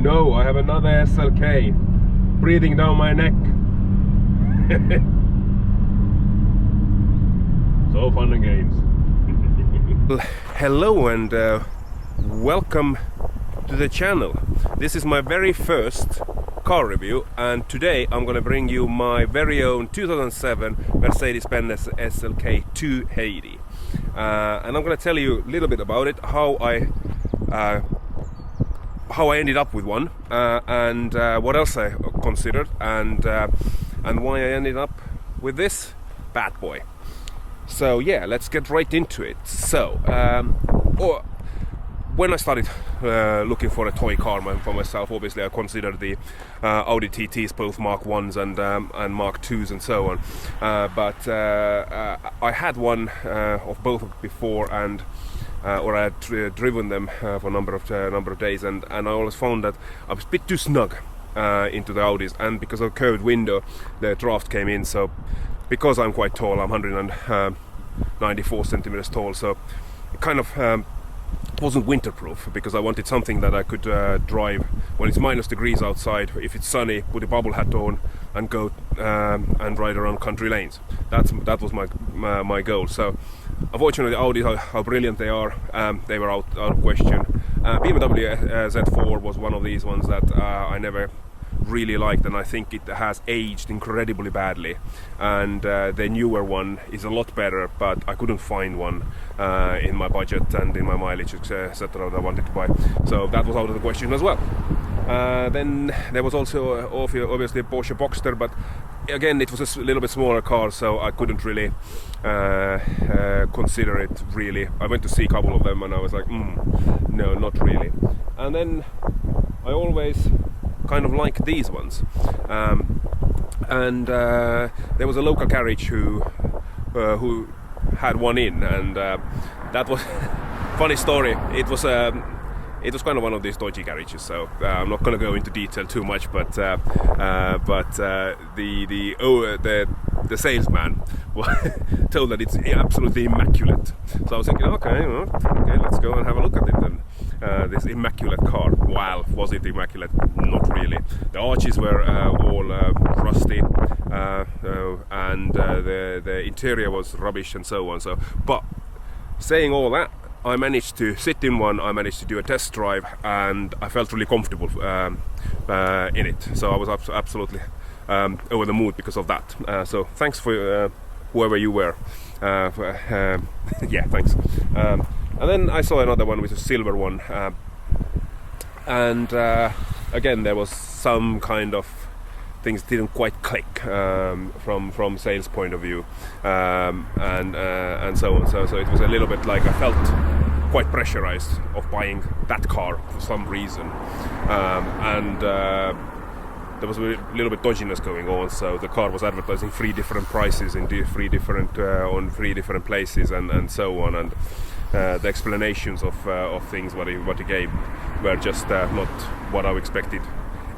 no, I have another SLK breathing down my neck. So fun and games. Hello and welcome to the channel. This is my very first car review, and today I'm gonna bring you my very own 2007 Mercedes Benz SLK 280. And I'm gonna tell you a little bit about it, how I ended up with one, and what else I considered, and why I ended up with this bad boy. So yeah, let's get right into it. So when I started looking for a toy car for myself, obviously I considered the Audi TTs, both Mark 1s and Mark 2s and so on. But I had one of both before, and or I had driven them for a number of days, and I always found that I was a bit too snug into the Audis, and because of the curved window, the draft came in. So because I'm quite tall, I'm 194 centimeters tall, so it kind of wasn't winterproof, because I wanted something that I could drive when it's -degrees outside. If it's sunny, put a bubble hat on and go and ride around country lanes. That was my goal. So unfortunately, Audi, how brilliant they are, they were out of question. BMW Z4 was one of these ones that I never really liked, and I think it has aged incredibly badly, and the newer one is a lot better, but I couldn't find one in my budget and in my mileage, etc. that I wanted to buy, so that was out of the question as well. Then there was also obviously a Porsche Boxster, but again it was a little bit smaller car, so I couldn't really consider it really. I went to see a couple of them and I was like, no, not really. And then I always kind of like these ones, and there was a local garage who had one in, and that was funny story. It was kind of one of these dodgy garages, so I'm not going to go into detail too much, but the salesman told that it's absolutely immaculate. So I was thinking, okay, let's go and have a look at it then. This immaculate car. Wow, was it immaculate? Not really. The arches were all rusty, and the interior was rubbish and so on. So, but saying all that, I managed to sit in one, I managed to do a test drive, and I felt really comfortable in it. So I was absolutely over the moon because of that. So thanks for whoever you were. Yeah, thanks. And then I saw another one with a silver one, and again there was some kind of things didn't quite click from sales point of view, and so on. So it was a little bit like I felt quite pressurized of buying that car for some reason, and there was a little bit dodginess going on. So the car was advertising 3 different prices in 3 different on 3 different places, and so on, and the explanations of things what he gave were just not what I expected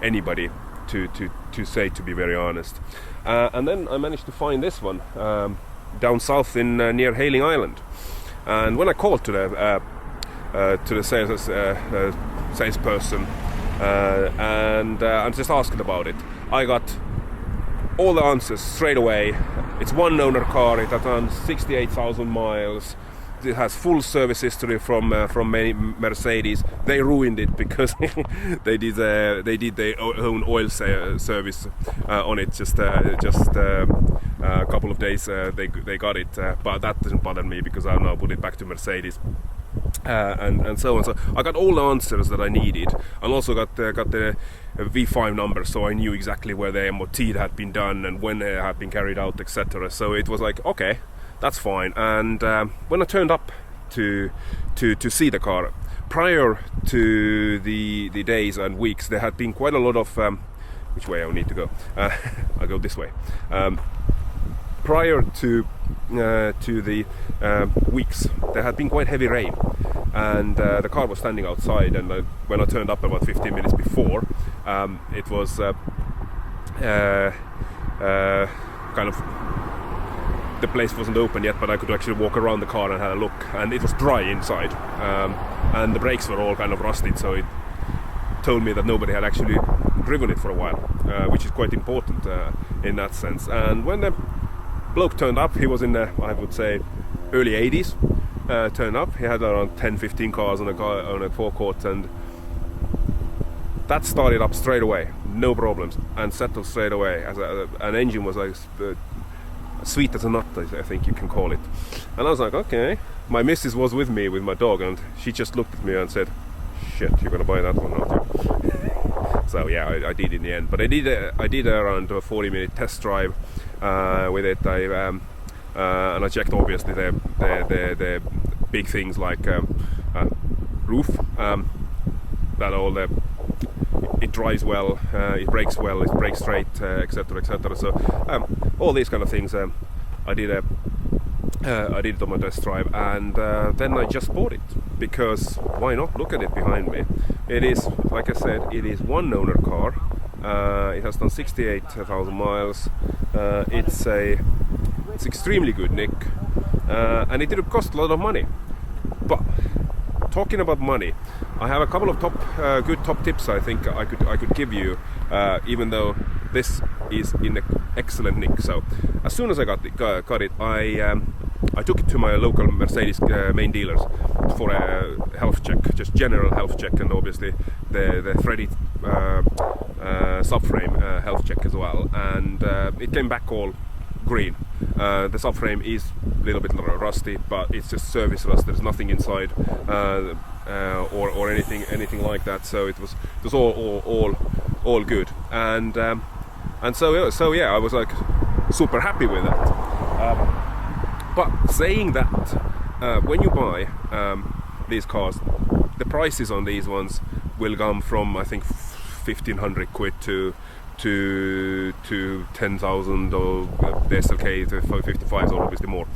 anybody to say, to be very honest. And then I managed to find this one down south in near Hailing Island, and when I called to the salesperson and I'm just asking about it, I got all the answers straight away. It's one owner car, it has done 68,000 miles. It has full service history from Mercedes. They ruined it because they did their own oil service on it. Just a couple of days they got it, but that doesn't bother me because I now put it back to Mercedes. And so on. So I got all the answers that I needed, and also got the V5 number, so I knew exactly where the MOT had been done and when it had been carried out, etc. So it was like, okay, that's fine. And when I turned up to see the car, prior to the days and weeks, there had been quite a lot of which way I need to go? I'll go this way. Prior to the weeks, there had been quite heavy rain, and the car was standing outside, and when I turned up about 15 minutes before, it was kind of, the place wasn't open yet, but I could actually walk around the car and have a look, and it was dry inside, and the brakes were all kind of rusted, so told me that nobody had actually driven it for a while, which is quite important in that sense. And when the bloke turned up, he was in the, I would say, early 80s. Turned up, he had around 10-15 cars on a forecourt, and that started up straight away, no problems, and settled straight away. An engine was like sweet as a nut, I think you can call it. And I was like, okay. My missus was with me with my dog, and she just looked at me and said, shit, you're gonna buy that one, aren't you? So yeah, I did in the end. But I did around a 40-minute test drive with it. And I checked obviously the big things like roof, that all it drives well, it brakes well, it brakes straight, etc., etc. So all these kind of things I did it on my test drive, and then I just bought it because why not? Look at it behind me. It is, like I said, it is one owner car. It has done 68,000 miles. It's extremely good nick, and it didn't cost a lot of money. But talking about money, I have a couple of good top tips I think I could give you, even though this is in an excellent nick. So as soon as I got it, I took it to my local Mercedes main dealers for a health check, just general health check, and obviously the threaded subframe health check as well. And it came back all green. The subframe is a little bit rusty, but it's just service rust. There's nothing inside or anything like that. So it was all good. And so yeah, I was like super happy with that. But saying that, when you buy these cars, the prices on these ones will come from, I think, 1,500 quid to 10,000, or the SLK to 55s, or obviously more.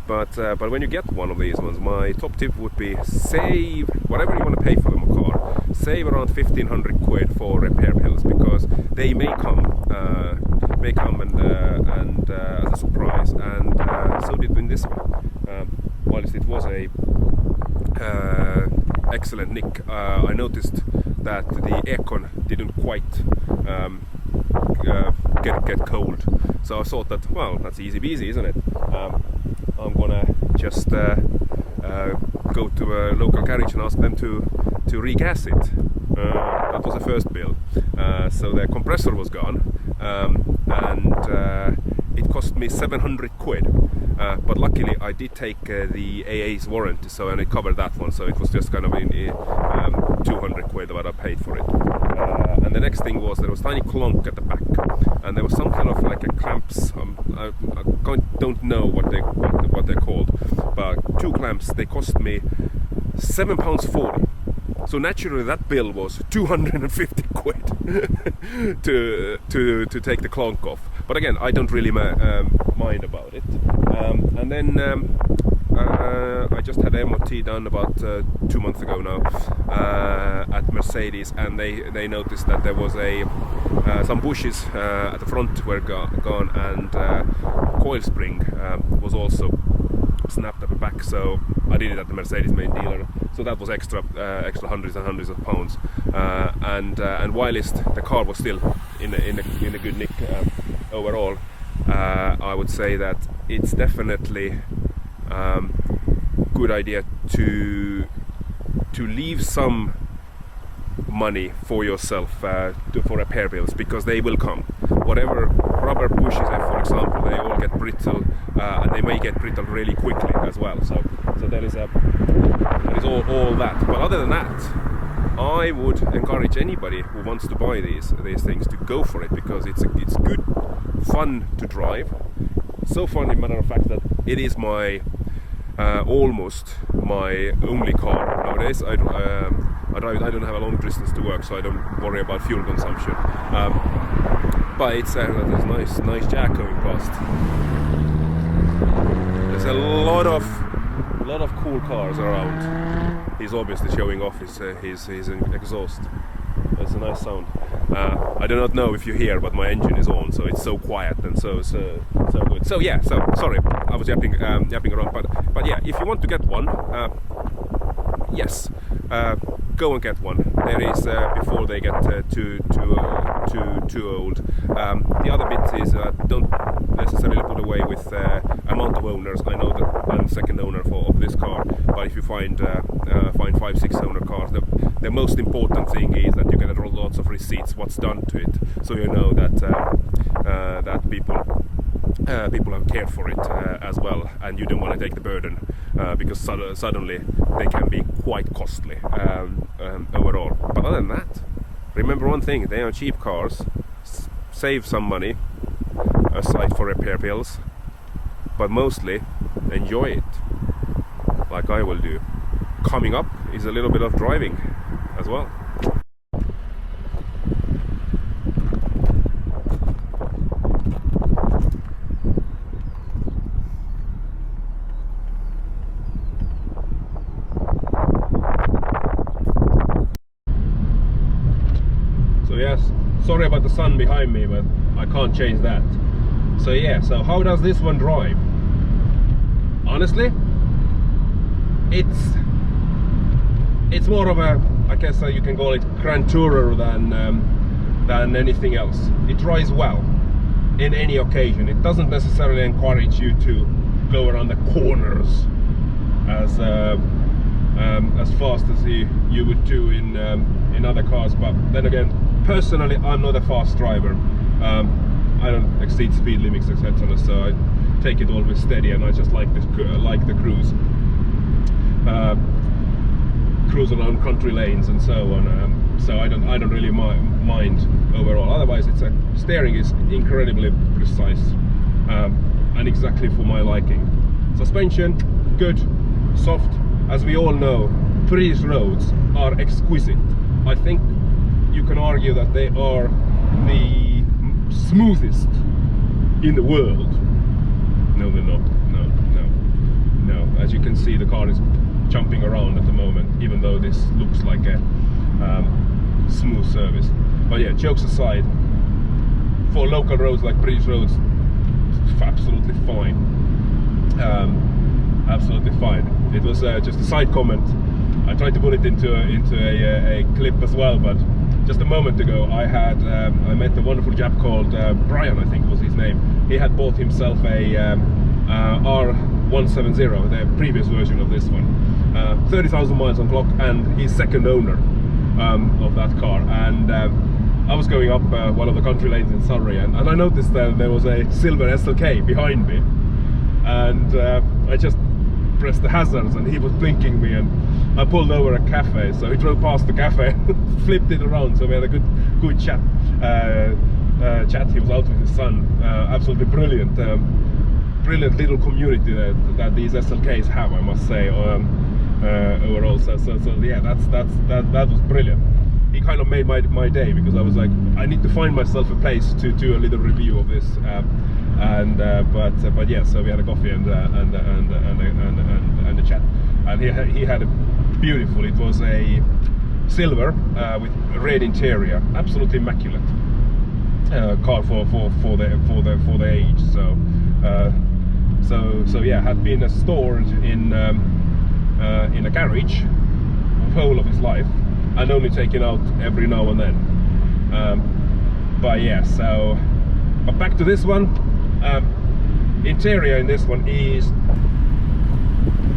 But when you get one of these ones, my top tip would be save whatever you want to pay for the car. Save around 1,500 quid for repair bills, because they may come and as a surprise. And so did in this one. Whilst it was a excellent nick, I noticed that the aircon didn't quite get cold. So I thought that, well, that's easy peasy, isn't it? I'm gonna just go to a local garage and ask them to regas it. That was the first bill. So the compressor was gone, and it cost me 700 quid. But luckily I did take the AA's warranty, and it covered that one, so it was just kind of in 200 quid that I paid for it. And the next thing was there was tiny clunk at the back, and there was some kind of like a clamps. I don't know what they're called, but two clamps. They cost me £7.40. So naturally that bill was 250 quid to take the clunk off. But again, I don't really mind about it. And then I just had MOT done about 2 months ago now at Mercedes, and they noticed that there was some bushes at the front were gone, and coil spring was also snapped at the back. So I did it at the Mercedes main dealer. So that was extra hundreds and hundreds of pounds. And whilst the car was still in a good nick overall, I would say that it's definitely good idea to leave some money for yourself for repair bills, because they will come. Whatever rubber bushes, for example, they all get brittle, and they may get brittle really quickly as well. So there is all that. But other than that, I would encourage anybody who wants to buy these things to go for it, because it's good fun to drive. So fun, in matter of fact, that it is my almost my only car nowadays. I don't have a long distance to work, so I don't worry about fuel consumption. But it's there's nice jack coming past. There's a lot of cool cars around. He's obviously showing off his exhaust. It's a nice sound. I do not know if you hear, but my engine is on, so it's so quiet and so good. So yeah, so sorry, I was yapping around, but yeah, if you want to get one, yes, go and get one. there is before they get too old. The other bit is don't necessarily put away with amount of owners. I know that I'm second owner of this car, but if you find 5-6 owner cars, the most important thing is that you get lots of receipts, what's done to it, so you know that that people have cared for it as well, and you don't want to take the burden because suddenly they can be quite costly overall. But other than that, remember one thing: they are cheap cars. Save some money aside for repair bills, but mostly enjoy it, like I will do. Coming up is a little bit of driving as well. So yes, sorry about the sun behind me, but I can't change that. So yeah, so how does this one drive? Honestly, it's more of a, I guess you can call it grand tourer than anything else. It drives well in any occasion. It doesn't necessarily encourage you to go around the corners as fast as you would do in other cars. But then again, personally, I'm not a fast driver. I don't exceed speed limits, etc. So I take it always steady, and I just like the cruise. Cruise around country lanes and so on. So I don't really mind overall. Otherwise, steering is incredibly precise and exactly for my liking. Suspension, good, soft. As we all know, British roads are exquisite. I think you can argue that they are the smoothest in the world. No, they're not. No. As you can see, the car is jumping around at the moment, even though this looks like a smooth service. But yeah, jokes aside, for local roads like British roads, it's absolutely fine. Absolutely fine. It was just a side comment. I tried to put it into a clip as well, but just a moment ago I met a wonderful chap called Brian, I think was his name. He had bought himself a R170, the previous version of this one, 30,000 miles on clock, and he's second owner of that car. And I was going up one of the country lanes in Surrey, and I noticed that there was a silver SLK behind me, and I just pressed the hazards, and he was blinking me, and I pulled over a cafe, so he drove past the cafe and flipped it around, so we had a good chat. He was out with his son. Absolutely brilliant. Brilliant little community that these SLKs have, I must say, overall. So yeah, that was brilliant. He kind of made my day, because I was like, I need to find myself a place to do a little review of this. But yeah, so we had a coffee and a chat, and he had a beautiful. It was a silver with red interior, absolutely immaculate car for the age. So yeah, had been stored in a garage the whole of his life, and only taken out every now and then. But yeah, but back to this one. Interior in this one is,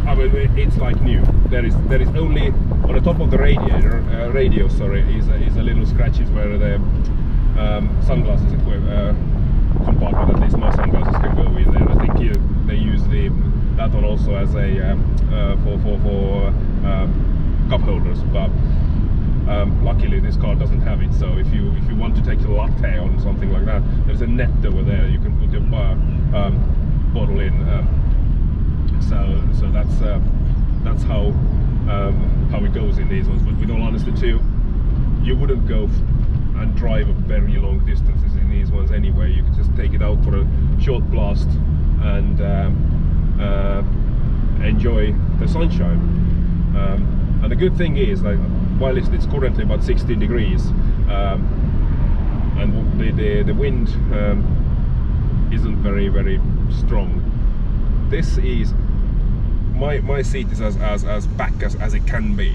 I mean, it's like new. There is only on the top of the radio, sorry, is a little scratches where the sunglasses compartment, at least my sunglasses, can go in there. I think they use that one also as a for cup holders, but luckily this car doesn't have it. So if you want to take a latte or something like that, there's a net over there. You can put your bottle in. So that's how it goes in these ones. But with all honesty too, you wouldn't go and drive a very long distances in these ones anyway. You can just take it out for a short blast and enjoy the sunshine. And the good thing is, like, while it's currently about 16 degrees and the wind isn't very strong, this is my seat is as back as it can be.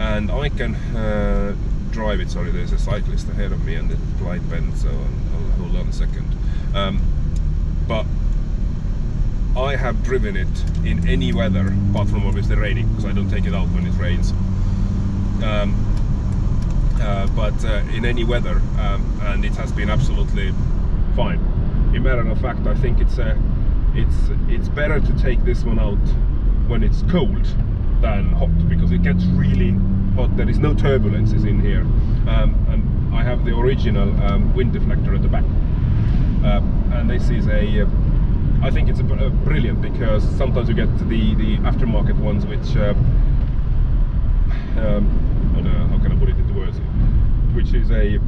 and I can drive it. Sorry, there's a cyclist ahead of me and the light bend, so I'll hold on a second. But I have driven it in any weather, apart from obviously raining, because I don't take it out when it rains. But in any weather, and it has been absolutely fine. In matter of fact, I think it's better to take this one out when it's cold than hot, because it gets really hot. There is no turbulences in here, and I have the original wind deflector at the back, and this is a I think it's a brilliant, because sometimes you get the aftermarket ones which I don't know, how can I put it into words, which is a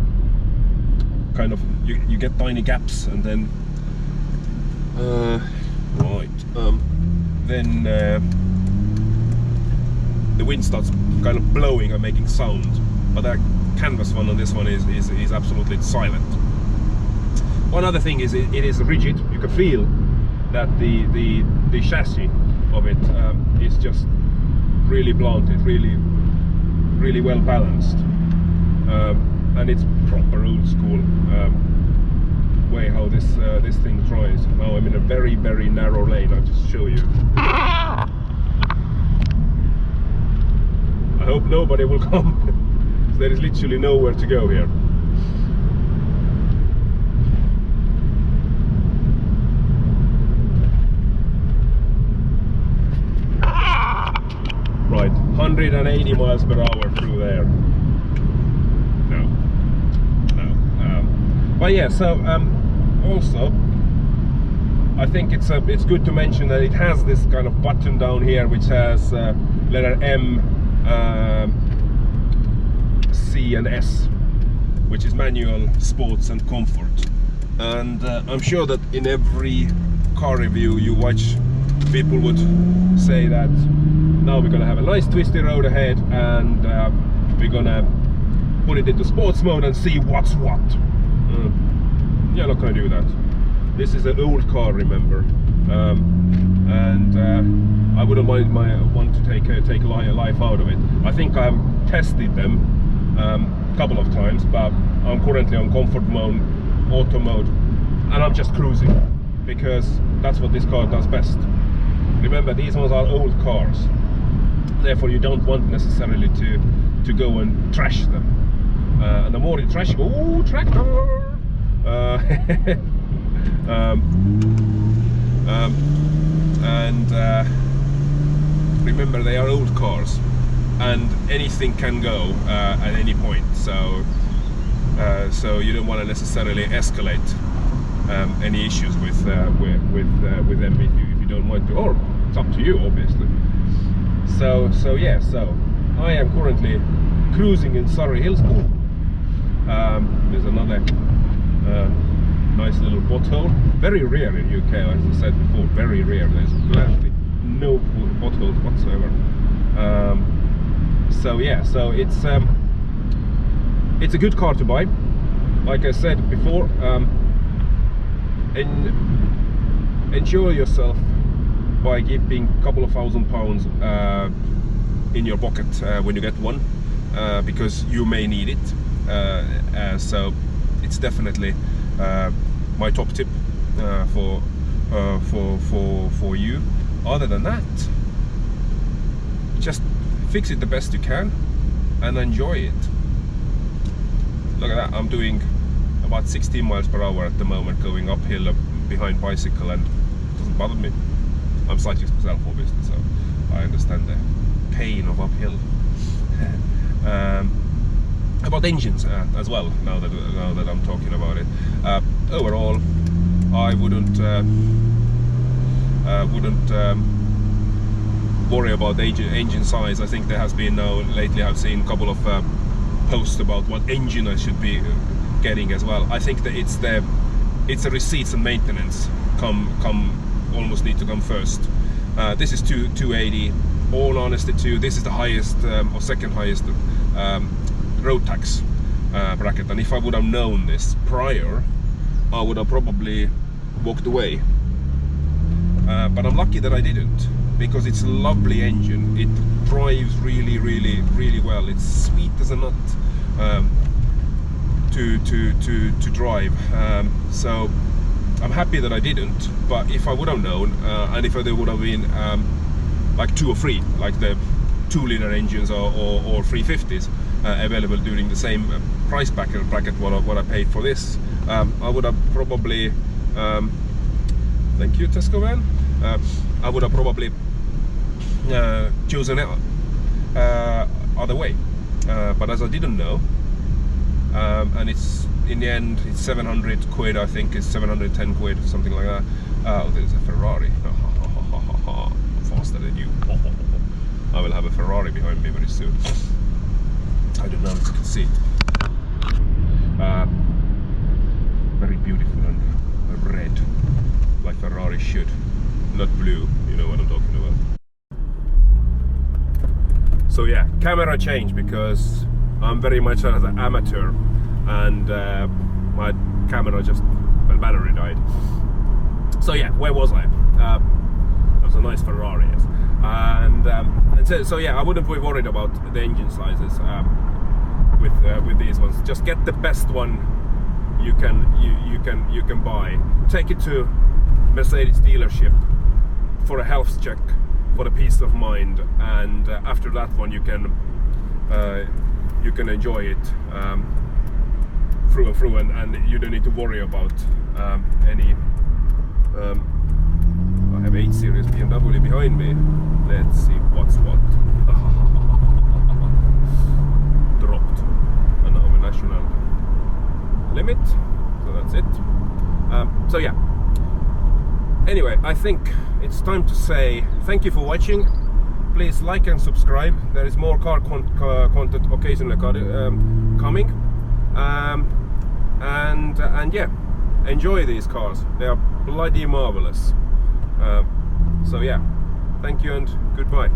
kind of, you get tiny gaps, and then then the wind starts kind of blowing and making sound. But the canvas one on this one is absolutely silent. One other thing is it is rigid. You can feel that the chassis of it is just really blunted, really well balanced, and it's proper old school way how this thing drives. Now I'm in a very narrow lane. I'll just show you. I hope nobody will come. There is literally nowhere to go here. Right, 180 miles per hour through there. No. But yeah, so also I think it's good to mention that it has this kind of button down here which has letter M, C and S, which is manual, sports and comfort. And I'm sure that in every car review you watch, people would say that now we're gonna have a nice twisty road ahead, and we're gonna put it into sports mode and see what's what. You're not gonna do that. This is an old car, remember, and I wouldn't want to take life out of it. I think I've tested them a couple of times, but I'm currently on comfort mode, auto mode, and I'm just cruising, because that's what this car does best. Remember, these ones are old cars, therefore you don't want necessarily to go and trash them. And the more you trash, oh, tractor! Remember, they are old cars, and anything can go at any point. So you don't want to necessarily escalate any issues with them if you don't want to, or it's up to you, obviously. So yeah, so I am currently cruising in Surrey Hills. Ooh. There's another nice little pothole. Very rare in UK, as I said before. Very rare. There's actually no potholes whatsoever. So yeah, so it's a good car to buy. Like I said before, enjoy yourself by giving a couple of £1,000 in your pocket when you get one, because you may need it. So it's definitely my top tip for you. Other than that, just fix it the best you can and enjoy it. Look at that, I'm doing about 16 miles per hour at the moment, going uphill behind bicycle, and it doesn't bother me. I'm cyclist myself, obviously, so I understand the pain of uphill. About engines as well, now that I'm talking about it. Overall, I wouldn't worry about the engine size. I think there has been now lately, I've seen a couple of posts about what engine I should be getting as well. I think that it's the receipts and maintenance almost need to come first. This is 280. All honesty, this is the highest or second highest road tax bracket, and if I would have known this prior, I would have probably walked away. But I'm lucky that I didn't. because it's a lovely engine. It drives really well. It's sweet as a nut to drive. So I'm happy that I didn't. But if I would have known, and if there would have been like 2 or 3, like the 2-liter engines or 350s available during the same price bracket what I paid for this, I would have probably thank you, Tesco van. I would have probably chosen other way, but as I didn't know, and it's in the end it's 700 quid, I think it's 710 quid or something like that. Oh, there's a Ferrari. Faster than you. I will have a Ferrari behind me very soon. I don't know if you can see it. Very beautiful and red, like Ferrari should, not blue. You know what I'm talking about. So yeah, camera change because I'm very much an amateur, and my camera just, well, battery died. So yeah, where was I? That was a nice Ferrari, yes. And so yeah, I wouldn't be worried about the engine sizes with these ones. Just get the best one you can buy. Take it to Mercedes dealership for a health check, for the peace of mind, and after that one you can enjoy it through and through, and you don't need to worry about any. I have 8 Series BMW behind me. Let's see what's what. Dropped, and now I'm a national limit, so that's it. So yeah. Anyway, I think it's time to say thank you for watching. Please like and subscribe. There is more car content occasionally coming. And yeah, enjoy these cars. They are bloody marvelous. So yeah, thank you and goodbye.